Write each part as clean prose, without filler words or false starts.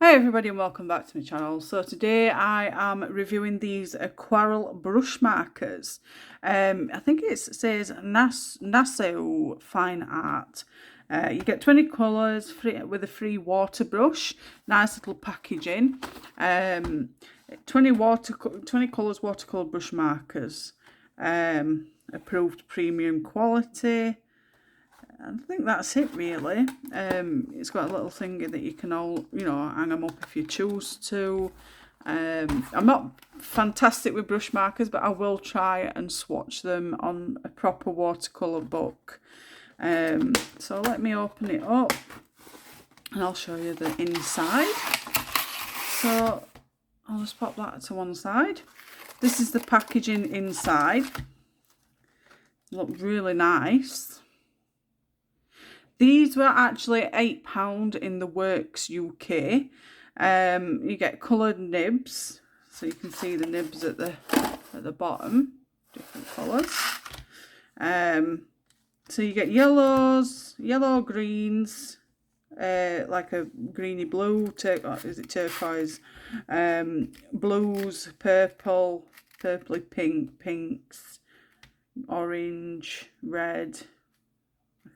Hey everybody and welcome back to my channel. So today I am reviewing these Aquarel brush markers. I think it says Nassau Fine Art. You get 20 colours with a free water brush. Nice little packaging. 20 colours watercolour brush markers. Approved premium quality. I think that's it really. It's got a little thingy that you can all, hang them up if you choose to. I'm not fantastic with brush markers, but I will try and swatch them on a proper watercolour book. So let me open it up and I'll show you the inside. So I'll just pop that to one side. This is the packaging inside. Look really nice. These were actually £8 in the Works UK. You get coloured nibs, so you can see the nibs at the bottom, different colours. So you get yellows, yellow greens, like a greeny blue, is it turquoise? Blues, purple, purpley pink, pinks, orange, red.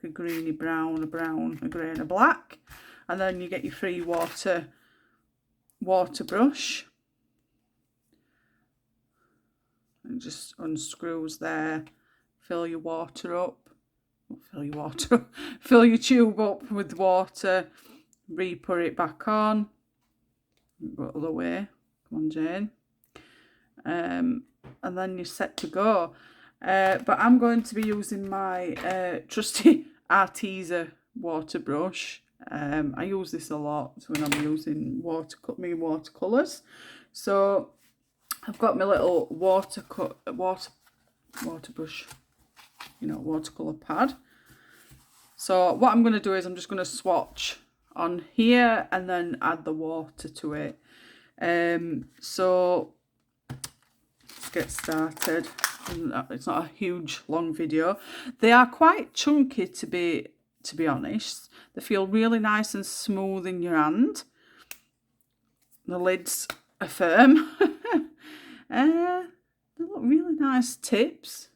A greeny brown, a brown, a grey and a black, and then you get your free water brush. It just unscrews there. Fill your water up. Not fill your water up. Fill your tube up with water. Re-put it back on. Go the other way. Come on, Jane. And then you're set to go. But I'm going to be using my trusty Arteza water brush. I use this a lot when I'm using watercolours. So I've got my little water brush, watercolour pad. So what I'm going to do is I'm just going to swatch on here and then add the water to it. So let's get started. It's not a huge long video. They are quite chunky to be honest. They feel really nice and smooth in your hand. The lids are firm. They look really nice tips.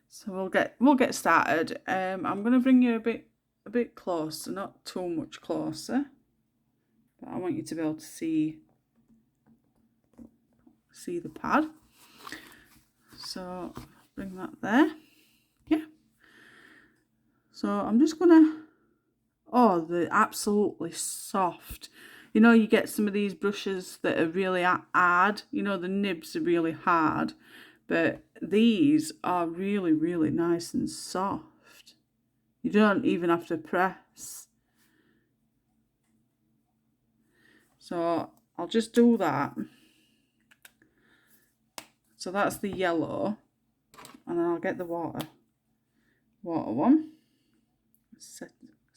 So we'll get started. I'm going to bring you a bit closer, not too much closer, but I want you to be able to see the pad. So bring that there. Yeah. So I'm just gonna, they're absolutely soft. You get some of these brushes that are really hard. The nibs are really hard, but these are really, really nice and soft. You don't even have to press. So I'll just do that. So that's the yellow, and then I'll get the water one. Set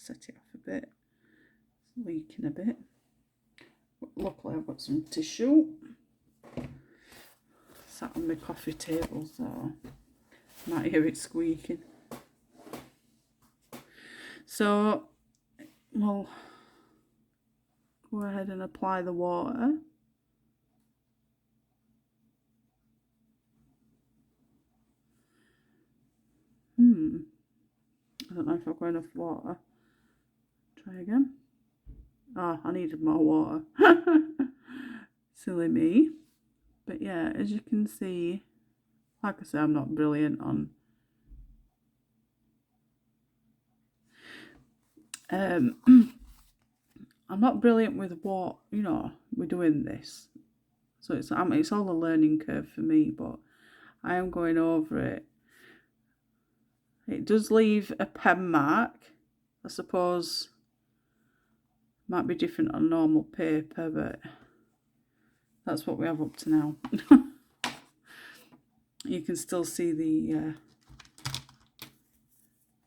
it off a bit. It's leaking a bit. But luckily I've got some tissue. Sat on my coffee table, so you might hear it squeaking. So we'll go ahead and apply the water. I don't know if I've got enough water. Try again. Oh, I needed more water. Silly me. But yeah, as you can see, like I said, I'm not brilliant on I'm not brilliant with what, we're doing this. So it's all a learning curve for me, but I am going over it. It does leave a pen mark. I suppose might be different on normal paper, but that's what we have up to now. You can still see the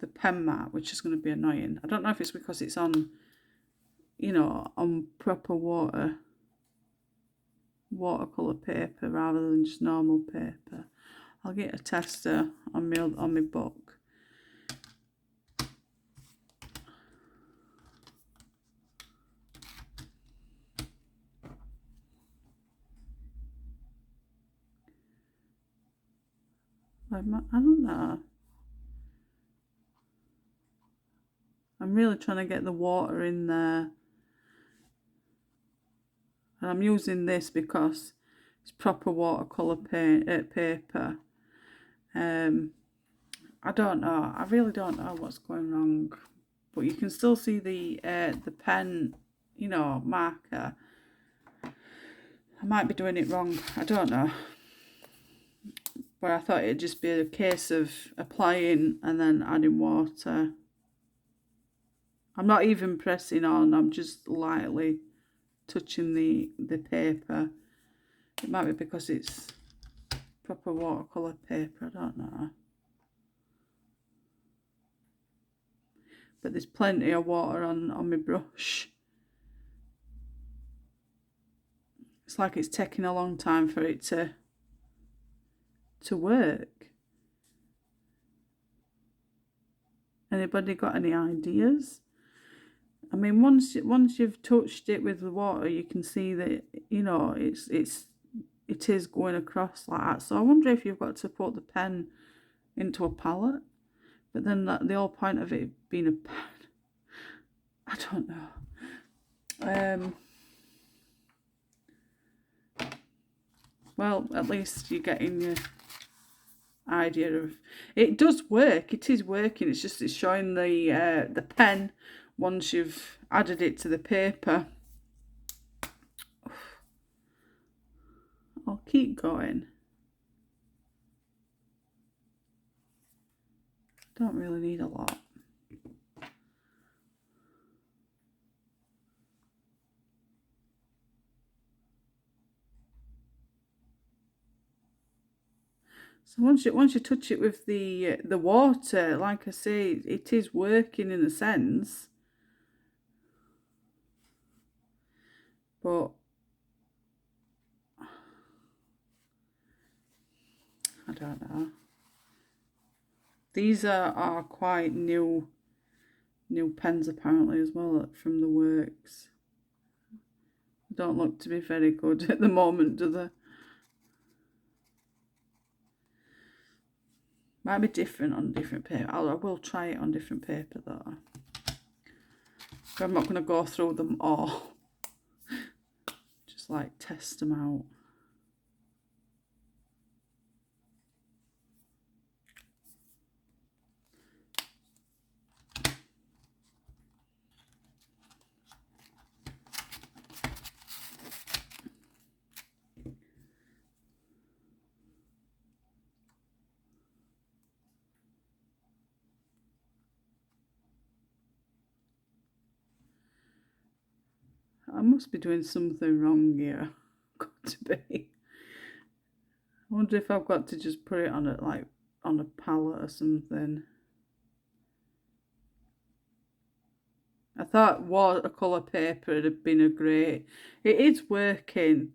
pen mark, which is going to be annoying. I don't know if it's because it's on, on proper watercolour paper rather than just normal paper. I'll get a tester on my book. I don't know. I'm really trying to get the water in there. And I'm using this because it's proper watercolour paper. I don't know. I really don't know what's going wrong. But you can still see the pen, you know, marker. I might be doing it wrong. I don't know. But I thought it'd just be a case of applying and then adding water. I'm not even pressing on. I'm just lightly touching the paper. It might be because it's proper watercolour paper. I don't know. But there's plenty of water on my brush. It's like it's taking a long time for it to work. Anybody got any ideas? I mean, once you've touched it with the water, you can see that, you know, it is going across like that. So I wonder if you've got to put the pen into a palette. But then the whole point of it being a pen, I don't know. Well, at least you're getting your idea of it. Does work. It is working. It's just it's showing the pen once you've added it to the paper. I'll keep going. Don't really need a lot. So once you touch it with the water, like I say, it is working in a sense. But I don't know. These are quite new pens apparently as well from the works. Don't look to be very good at the moment, do they? Might be different on different paper. I will try it on different paper though. But I'm not going to go through them all. Just like test them out. I must be doing something wrong here. Got to be. I wonder if I've got to just put it on it like on a palette or something. I thought watercolour paper would have been a great. It is working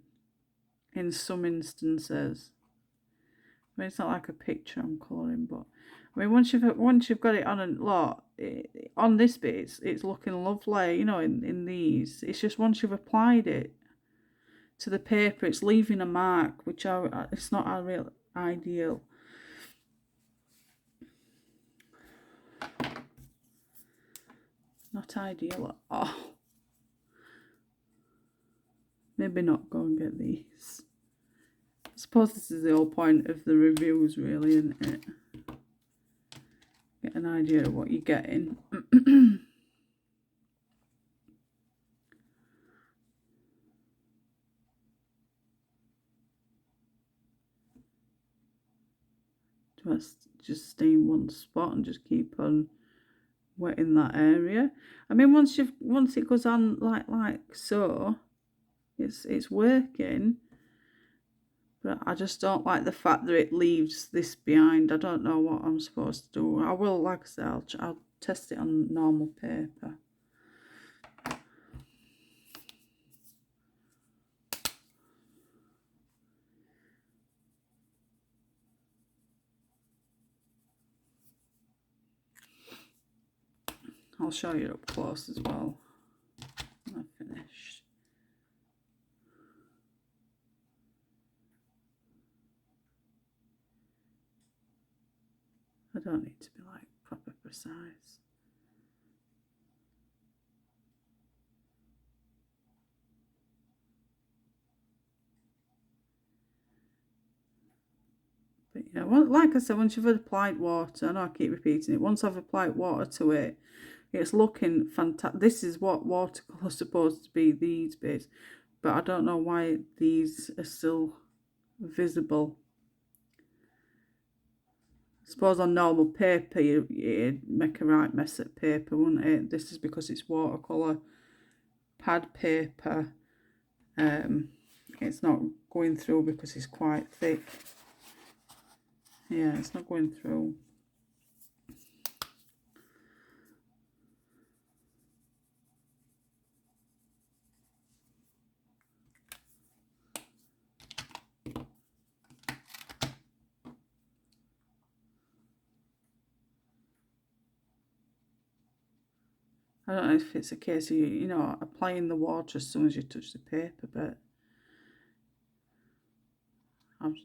in some instances. I mean, it's not like a picture I'm colouring, but I mean, once you've got it on a lot, on this bit, it's looking lovely. You know, in these, it's just once you've applied it to the paper, it's leaving a mark, which it's not a real ideal. Not ideal at all. Maybe not go and get these. I suppose this is the whole point of the reviews, really, isn't it? Get an idea of what you're getting. Just stay in one spot and just keep on wetting that area. I mean, once it goes on like so, it's working. But I just don't like the fact that it leaves this behind. I don't know what I'm supposed to do. I will, like I said, I'll test it on normal paper. I'll show you up close as well when I've finished. don't need to be like proper precise. But yeah, well, like I said, once you've applied water, I know I keep repeating it, once I've applied water to it, it's looking fantastic. This is what watercolour's supposed to be, these bits. But I don't know why these are still visible. I suppose on normal paper, you'd make a right mess at paper, wouldn't it? This is because it's watercolour pad paper. It's not going through because it's quite thick. Yeah, it's not going through. I don't know if it's a case of, you know, applying the water as soon as you touch the paper, but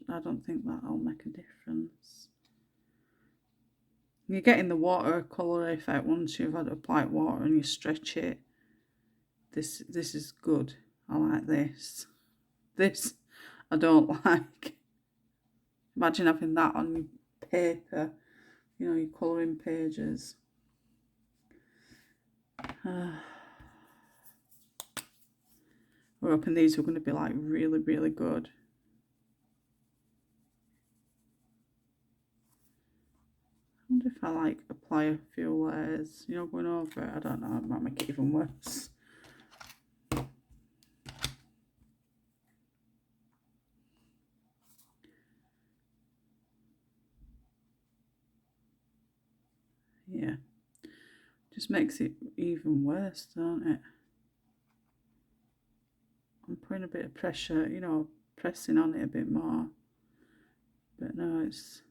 I don't think that'll make a difference. You're getting the watercolour effect once you've had applied water and you stretch it. This is good. I like this. This I don't like. Imagine having that on your paper, you know, your colouring pages. We're hoping these are going to be like really, really good. I wonder if I like apply a few layers, you know, going over it. I don't know, it might make it even worse. Yeah, just makes it even worse, don't it? I'm putting a bit of pressure, you know, pressing on it a bit more. But no, it's...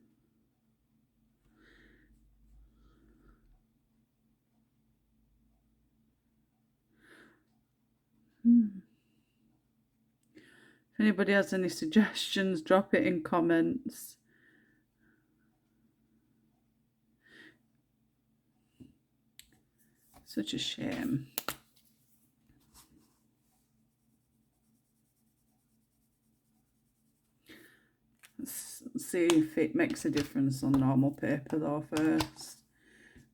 If anybody has any suggestions, drop it in comments. Such a shame. Let's see if it makes a difference on normal paper though first.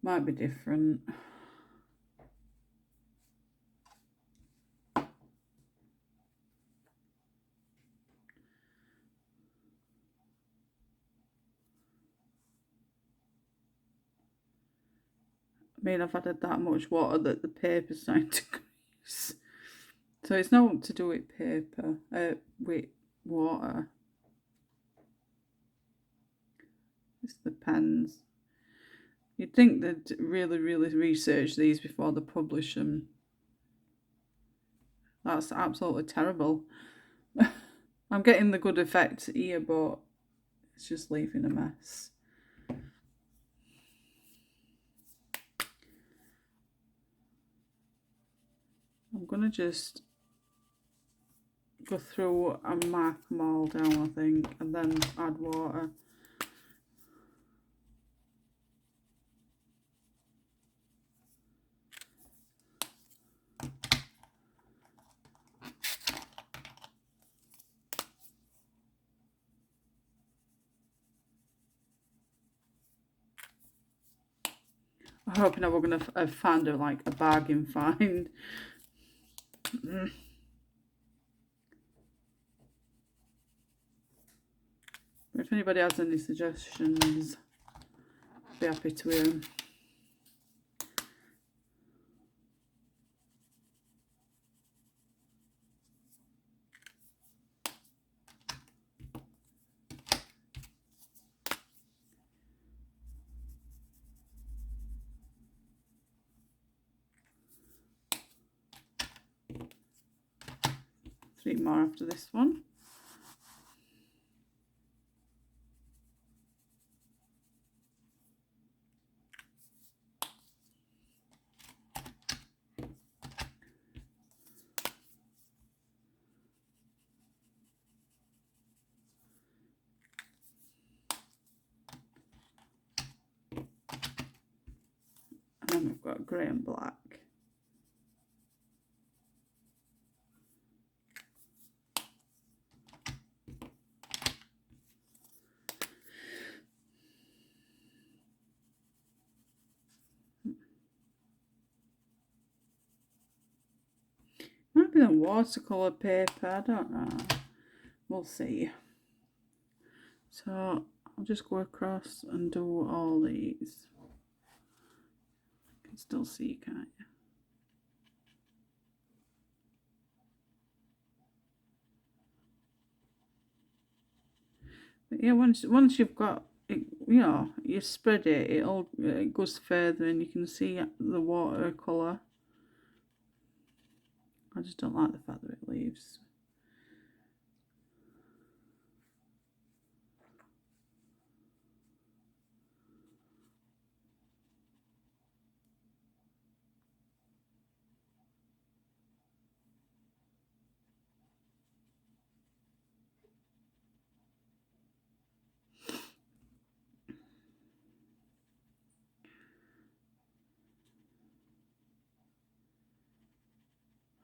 Might be different. I mean, I've added that much water that the paper's starting to grease. So it's not to do with paper, with water. It's the pens. You'd think they'd really, really research these before they publish them. That's absolutely terrible. I'm getting the good effect here, but it's just leaving a mess. I'm going to just go through and mark them all down, I think, and then add water. I'm hoping we're going to find a bargain find. If anybody has any suggestions, I'd be happy to hear them. Three more after this one. grey and black. Might be the watercolour paper, I don't know. We'll see. So I'll just go across and do all these. You can still see, can't you? But yeah, once you've got it, you know, you spread it, it goes further, and you can see the watercolour. I just don't like the fact that it leaves.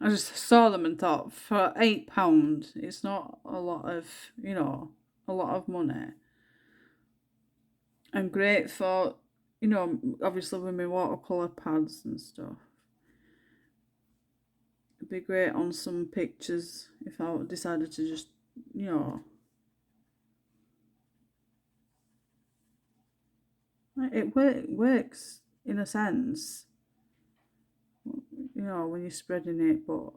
I just saw them and thought, for £8, it's not a lot of, you know, a lot of money. And great for, you know, obviously with my watercolour pads and stuff. It'd be great on some pictures if I decided to just, you know. It works in a sense, you know, when you're spreading it, but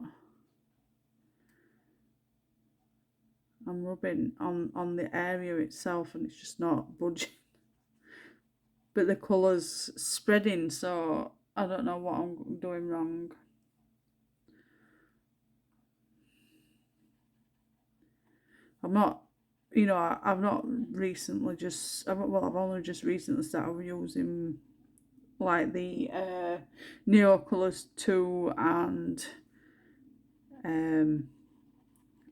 I'm rubbing on the area itself and it's just not budging. But the colour's spreading, so I don't know what I'm doing wrong. I'm not, you know, I've not recently I've only just recently started using like the Neocolors 2, and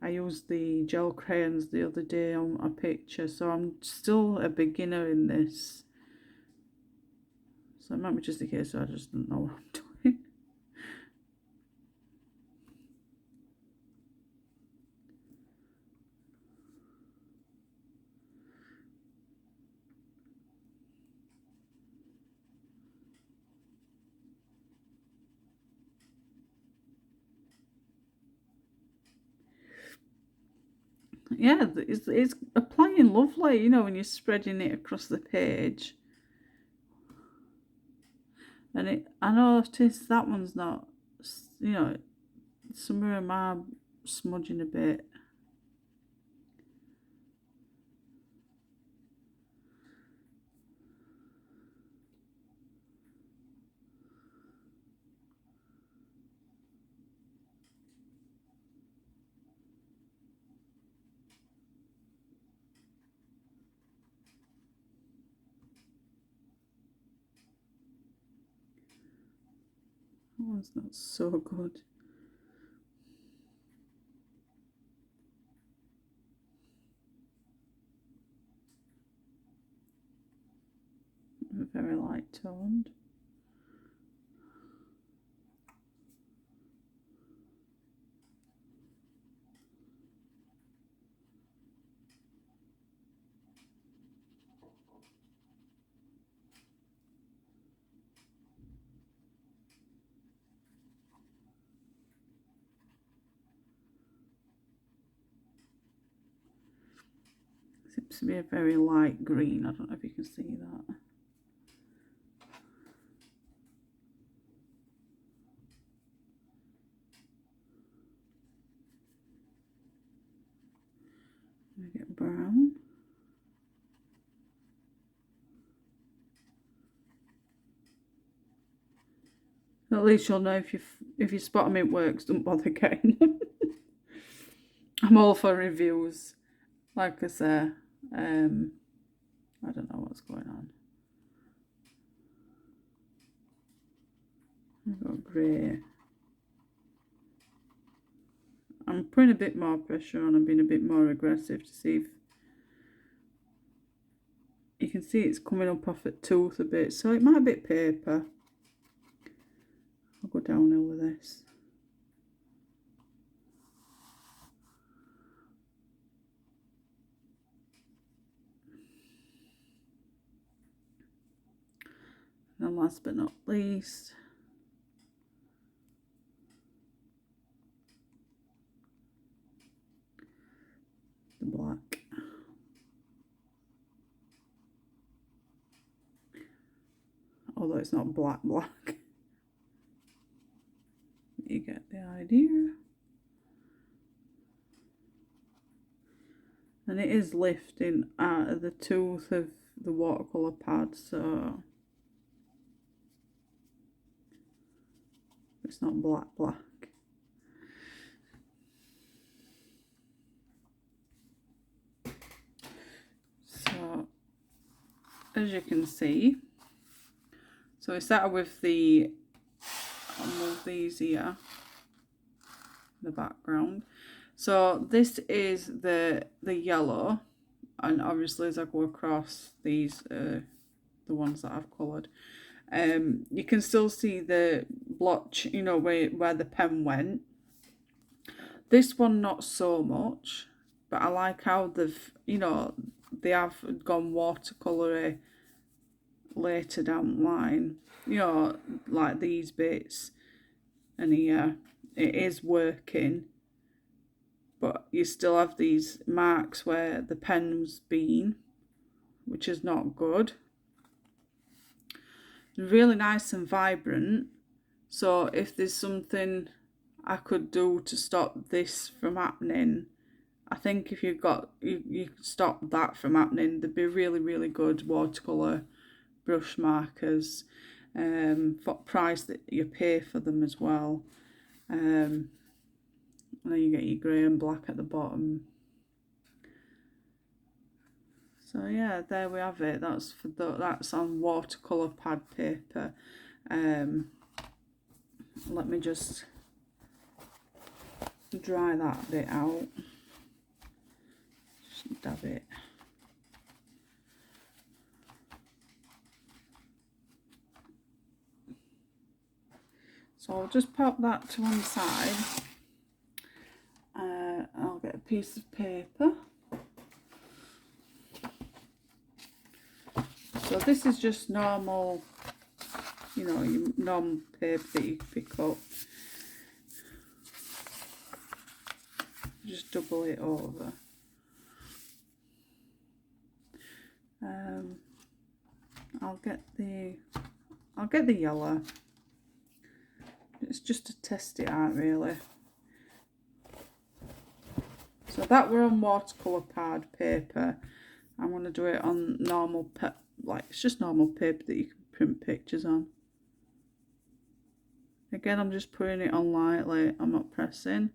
I used the gel crayons the other day on a picture, so I'm still a beginner in this. So it might be just a case I just don't know what I'm doing. Yeah, it's applying lovely, you know, when you're spreading it across the page. And I noticed that one's not, you know, some of them are smudging a bit. That one's not so good. Very light toned. Seems to be a very light green. I don't know if you can see that. I get brown. At least you'll know if you spot them it works, don't bother getting them. I'm all for reviews. Like I say, I don't know what's going on. I've got grey. I'm putting a bit more pressure on and being a bit more aggressive to see if you can see it's coming up off at tooth a bit, so it might be paper. go downhill with this. And last but not least, the black. Although it's not black, you get the idea. And it is lifting out of the tooth of the watercolour pad, so it's not black. So as you can see, so we started with the, I'll move these here, the background. So this is the yellow, and obviously as I go across, these are the ones that I've coloured. You can still see the blotch, you know, where the pen went. This one not so much, but I like how they've, you know, they have gone watercolour later down the line, you know, like these bits, and here it is working, but you still have these marks where the pen's been, which is not good. Really nice and vibrant. So if there's something I could do to stop this from happening, I think if you could stop that from happening, there'd be really good watercolour brush markers for price that you pay for them as well. And then you get your grey and black at the bottom. So yeah, there we have it. That's for that's on watercolour pad paper. Let me just dry that bit out. Just dab it. So I'll just pop that to one side. I'll get a piece of paper. So this is just normal, you know, your normal paper that you pick up. Just double it over. I'll get the yellow. It's just to test it out, really. So that we're on watercolour pad paper. I'm going to do it on normal, like it's just normal paper that you can print pictures on. Again, I'm just putting it on lightly. I'm not pressing.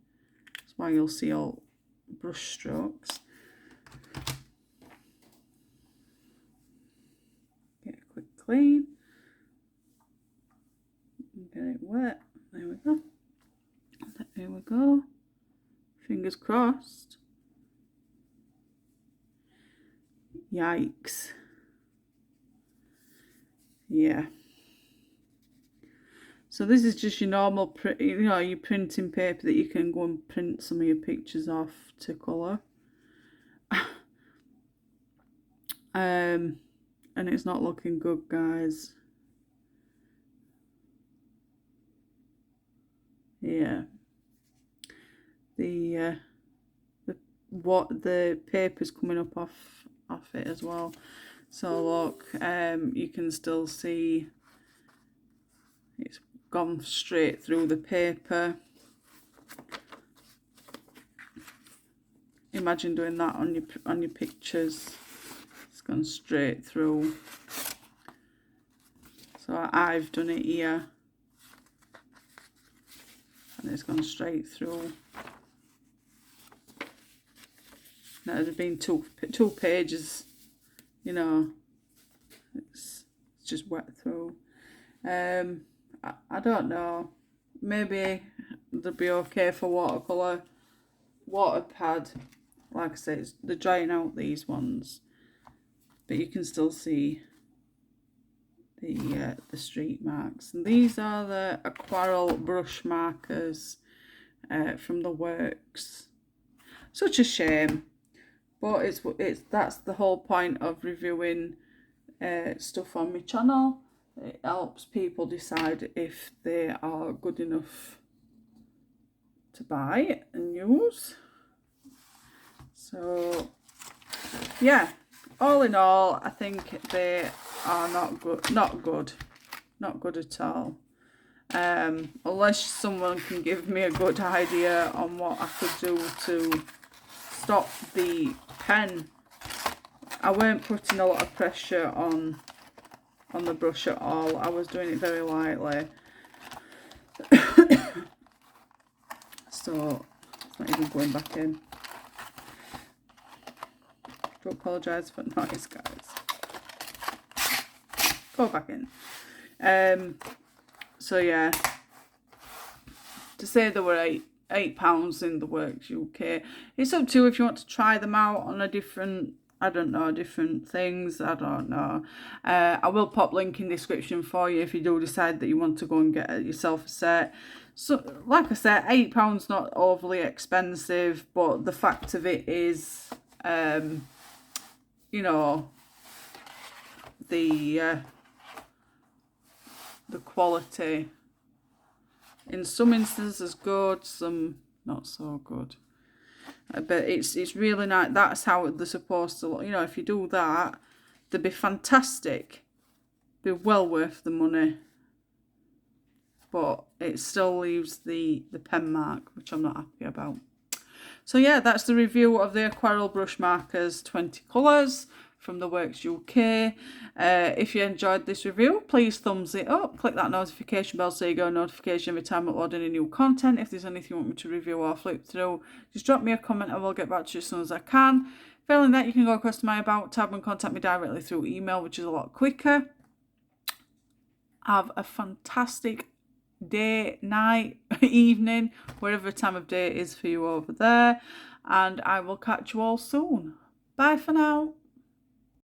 That's why you'll see all brush strokes. Get a quick clean. Get it wet. There we go. There we go. Fingers crossed. Yikes. Yeah. So this is just your normal, you know, your printing paper that you can go and print some of your pictures off to colour. And it's not looking good, guys. Yeah. The paper's coming up off it as well. So look, you can still see it's gone straight through the paper. Imagine doing that on your pictures. It's gone straight through. So I've done it here, and it's gone straight through. Now there's been two pages, you know. It's just wet through. I don't know. Maybe they'll be okay for watercolour. Water pad, like I say, they're drying out these ones, but you can still see the street marks. And these are the Aquarel brush markers from the works. Such a shame, but that's the whole point of reviewing stuff on my channel. It helps people decide if they are good enough to buy and use. So yeah, all in all, I think they are not good at all. Unless someone can give me a good idea on what I could do to stop the pen. I weren't putting a lot of pressure on the brush at all. I was doing it very lightly. So it's not even going back in. Do apologise for noise, guys. Go back in. So yeah, to say there were £8 in the Works UK. It's up to you if you want to try them out on a different, I don't know, different things. I don't know. I will pop link in description for you if you do decide that you want to go and get yourself a set. So, like I said, £8 not overly expensive, but the fact of it is, you know, the quality in some instances good, some not so good. But it's really nice. That's how they're supposed to look. You know, if you do that, they'd be fantastic. Be well worth the money. But it still leaves the pen mark, which I'm not happy about. So yeah, that's the review of the Aquarel brush markers 20 colours from the Works UK. If you enjoyed this review, please thumbs it up. Click that notification bell so you get a notification every time I upload any new content. If there's anything you want me to review or flip through, just drop me a comment and we'll get back to you as soon as I can. Failing that, you can go across to my About tab and contact me directly through email, which is a lot quicker. Have a fantastic day, night, evening, whatever time of day it is for you over there. And I will catch you all soon. Bye for now.